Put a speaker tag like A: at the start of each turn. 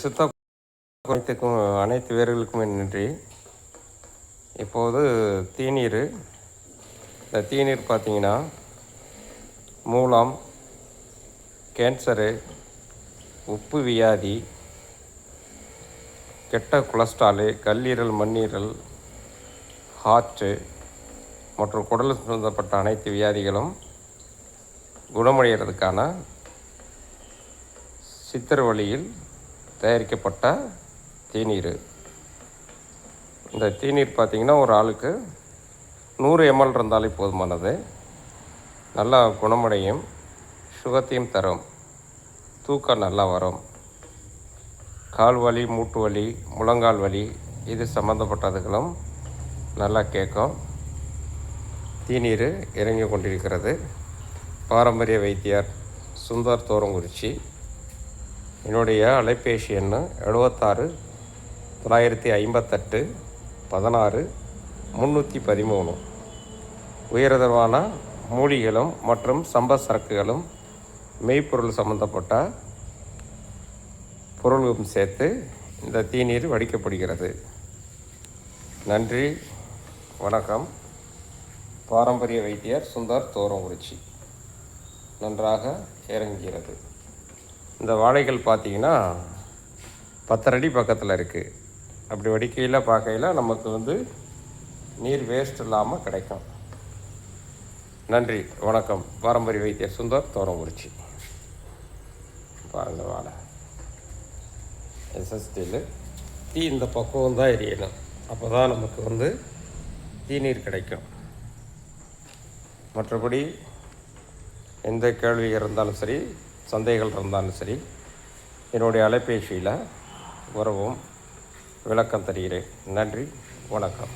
A: சுத்த குறைத்துக்கும் அனைத்து வீரர்களுக்குமே நன்றி. இப்போது தீநீர், இந்த தீநீர் பார்த்திங்கன்னா மூலம், கேன்சரு, உப்பு வியாதி, கெட்ட கொலஸ்ட்ராலு, கல்லீரல், மண்ணீரல், ஹார்ட்டு மற்றும் குடல் சம்பந்தப்பட்ட அனைத்து வியாதிகளும் குணமடைகிறதுக்கான சித்தர் வழியில் தயாரிக்கப்பட்ட தேநீர். இந்த தேநீர் பார்த்திங்கன்னா ஒரு ஆளுக்கு 100 ml இருந்தாலே போதுமானது. நல்லா குணமடையும், சுகத்தையும் தரும், தூக்கம் நல்லா வரும், கால் வலி, மூட்டு வலி, முழங்கால் வலி இது சம்மந்தப்பட்டதுகளும் நல்லா கேட்கும். தேநீர் இறங்கி கொண்டிருக்கிறது. பாரம்பரிய வைத்தியர் சுந்தர் தோரங்குறிச்சி. என்னுடைய அலைபேசி எண் 76 958 16 313. உயர்தரமான மூலிகைகளும் மற்றும் சம்பசரக்குகளும் மெய்ப்பொருள் சம்பந்தப்பட்ட பொருள்களும் சேர்த்து இந்த தீநீர் வடிக்கப்படுகிறது. நன்றி, வணக்கம். பாரம்பரிய வைத்தியர் சுந்தர் தோரங்குறிச்சி. நன்றாக இறங்குகிறது. இந்த வாழைகள் பார்த்திங்கன்னா 10 அடி பக்கத்தில் இருக்குது. அப்படி வடிக்கையில் பார்க்கையில் நமக்கு நீர் வேஸ்ட் இல்லாமல் கிடைக்கும். நன்றி, வணக்கம். பாரம்பரிய வைத்தியர் சுந்தர் தோரங்குறிச்சி. பாருங்கள் வாழை எஸ்எஸ்டியில் தீ இந்த பக்குவம் தான் எரியணும். அப்போ தான் நமக்கு தீநீர் கிடைக்கும். மற்றபடி எந்த கேள்வி இருந்தாலும் சரி, சந்தேகங்கள் இருந்தாலும் சரி, என்னுடைய அலைபேசியில் வரவும் விளக்கம் தருகிறேன். நன்றி, வணக்கம்.